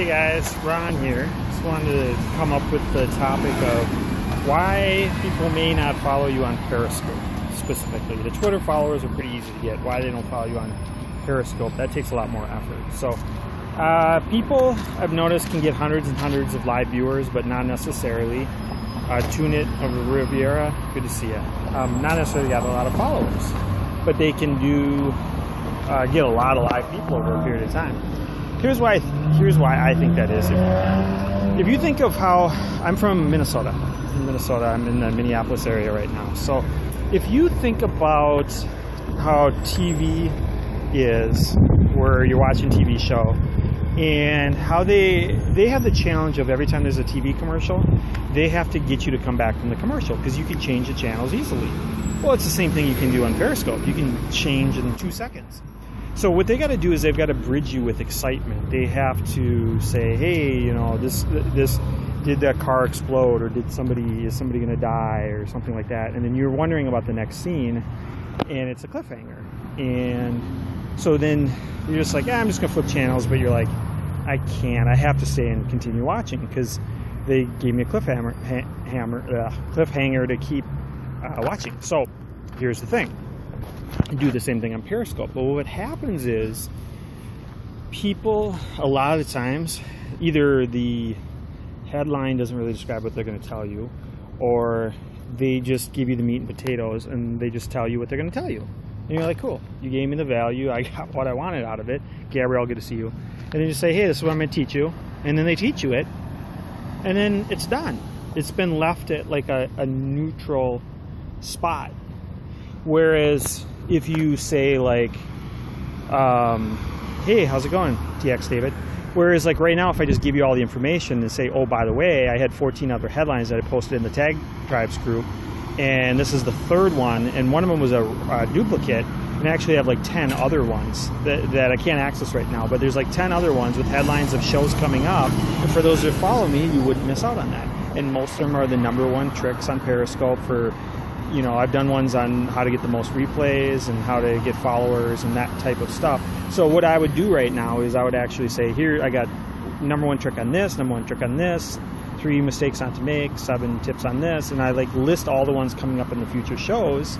Hey guys, Ron here. Just wanted to come up with the topic of why people may not follow you on Periscope specifically. The Twitter followers are pretty easy to get. Why they don't follow you on Periscope, that takes a lot more effort. So people, I've noticed, can get hundreds and hundreds of live viewers, but not necessarily. Tunit of Riviera, good to see you. Not necessarily got a lot of followers, but they can get a lot of live people over a period of time. Here's why I think that is. If you think of how I'm from Minnesota. I'm in the Minneapolis area right now. So if you think about how TV is, where you're watching a TV show, and how they have the challenge of every time there's a TV commercial, they have to get you to come back from the commercial because you can change the channels easily. Well, it's the same thing you can do on Periscope. You can change in 2 seconds. So what they got to do is they've got to bridge you with excitement. They have to say, hey, you know, this did that car explode, or is somebody going to die, or something like that. And then you're wondering about the next scene, and it's a cliffhanger. And so then you're just like, I'm just going to flip channels, but you're like, I can't. I have to stay and continue watching because they gave me a cliffhanger to keep watching. So here's the thing. Do the same thing on Periscope. But what happens is people, a lot of the times, either the headline doesn't really describe what they're going to tell you, or they just give you the meat and potatoes and they just tell you what they're going to tell you. And you're like, cool, you gave me the value, I got what I wanted out of it. Gabrielle, good to see you. And they just say, hey, this is what I'm going to teach you. And then they teach you it, and then it's done. It's been left at like a neutral spot. Whereas if you say like, hey, how's it going, TX David? Whereas like right now, if I just give you all the information and say, oh, by the way, I had 14 other headlines that I posted in the Tag Tribes group, and this is the third one, and one of them was a duplicate, and I actually have like 10 other ones that I can't access right now, but there's like 10 other ones with headlines of shows coming up, and for those that follow me, you wouldn't miss out on that. And most of them are the #1 tricks on Periscope for, you know, I've done ones on how to get the most replays and how to get followers and that type of stuff. So what I would do right now is I would actually say, here, I got #1 trick on this, #1 trick on this, 3 mistakes not to make, 7 tips on this, and I like list all the ones coming up in the future shows.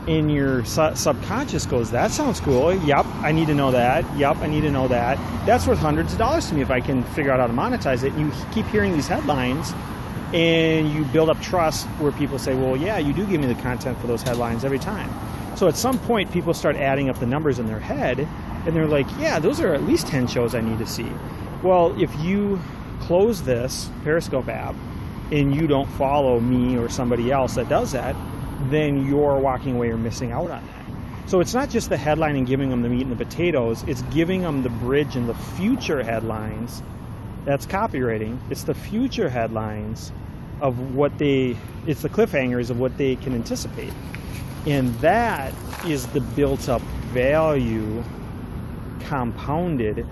And your subconscious goes, that sounds cool. Yep, I need to know that. Yep, I need to know that. That's worth hundreds of dollars to me if I can figure out how to monetize it. And you keep hearing these headlines, and you build up trust where people say, well, yeah, you do give me the content for those headlines every time. So at some point, people start adding up the numbers in their head, and they're like, yeah, those are at least 10 shows I need to see. Well, if you close this Periscope app and you don't follow me or somebody else that does that, then you're walking away or missing out on that. So it's not just the headline and giving them the meat and the potatoes, it's giving them the bridge and the future headlines. That's copywriting. It's the future headlines of what it's the cliffhangers of what they can anticipate. And that is the built up value compounded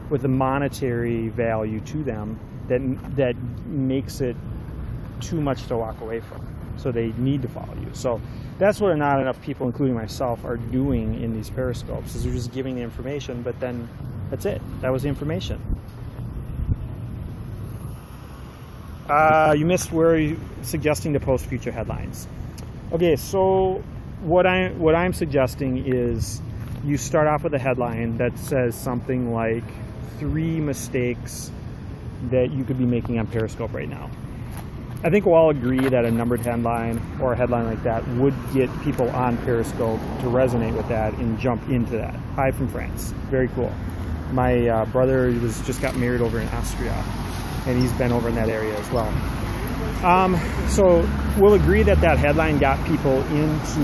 with a monetary value to them that makes it too much to walk away from. So they need to follow you. So that's what not enough people, including myself, are doing in these Periscopes, is they're just giving the information, but then that's it. That was the information. You missed where you suggesting to post future headlines. Okay, so what I'm suggesting is you start off with a headline that says something like 3 mistakes that you could be making on Periscope right now. I think we'll all agree that a numbered headline or a headline like that would get people on Periscope to resonate with that and jump into that. Hi from France. Very cool. My brother just got married over in Austria, and he's been over in that area as well. So we'll agree that headline got people into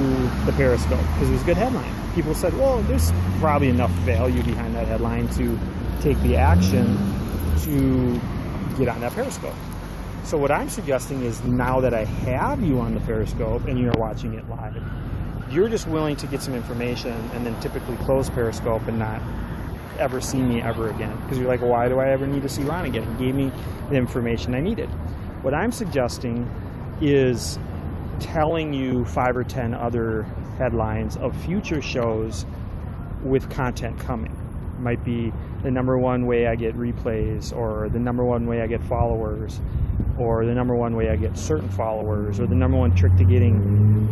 the Periscope because it was a good headline. People said, well, there's probably enough value behind that headline to take the action to get on that Periscope. So what I'm suggesting is, now that I have you on the Periscope and you're watching it live, you're just willing to get some information and then typically close Periscope and not ever see me ever again. Because you're like, why do I ever need to see Ron again? He gave me the information I needed. What I'm suggesting is telling you 5 or 10 other headlines of future shows with content coming. might be the number one way I get replays, or the number one way I get followers, or the number one way I get certain followers, or the number one trick to getting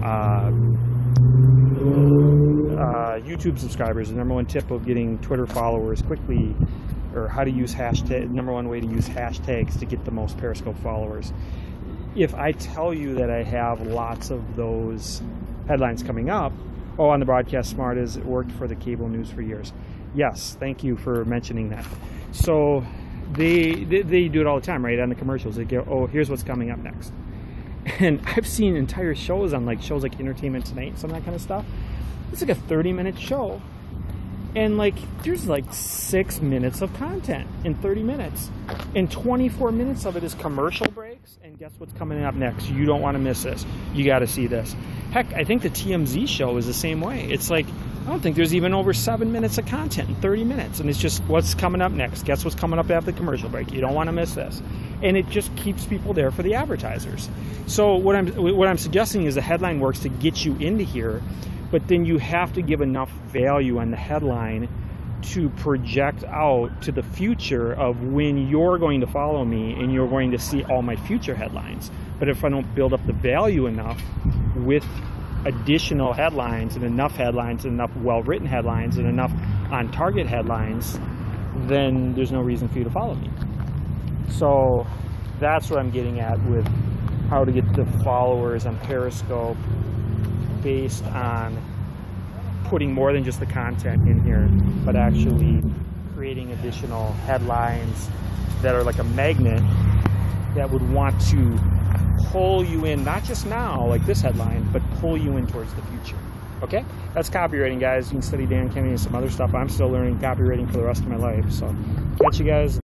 YouTube subscribers, the number one tip of getting Twitter followers quickly, or how to use hashtag, number one way to use hashtags to get the most Periscope followers. If I tell you that I have lots of those headlines coming up, oh, on the Broadcast Smart is it worked for the cable news for years. Yes, thank you for mentioning that. So they do it all the time, right? On the commercials, they go, oh, here's what's coming up next. And I've seen entire shows on shows like Entertainment Tonight and some of that kind of stuff. It's like a 30-minute show, and there's 6 minutes of content in 30 minutes, and 24 minutes of it is commercial breaks. And guess what's coming up next? You don't want to miss this. You got to see this. Heck, I think the TMZ show is the same way. It's I don't think there's even over 7 minutes of content in 30 minutes, and it's just what's coming up next. Guess what's coming up after the commercial break? You don't want to miss this. And it just keeps people there for the advertisers. So what I'm suggesting is the headline works to get you into here, but then you have to give enough value on the headline to project out to the future of when you're going to follow me and you're going to see all my future headlines. But if I don't build up the value enough with additional headlines and enough well-written headlines and enough on-target headlines, then there's no reason for you to follow me. So that's what I'm getting at with how to get the followers on Periscope based on putting more than just the content in here, but actually creating additional headlines that are like a magnet that would want to pull you in, not just now, like this headline, but pull you in towards the future. Okay? That's copywriting, guys. You can study Dan Kennedy and some other stuff. I'm still learning copywriting for the rest of my life. So catch you guys.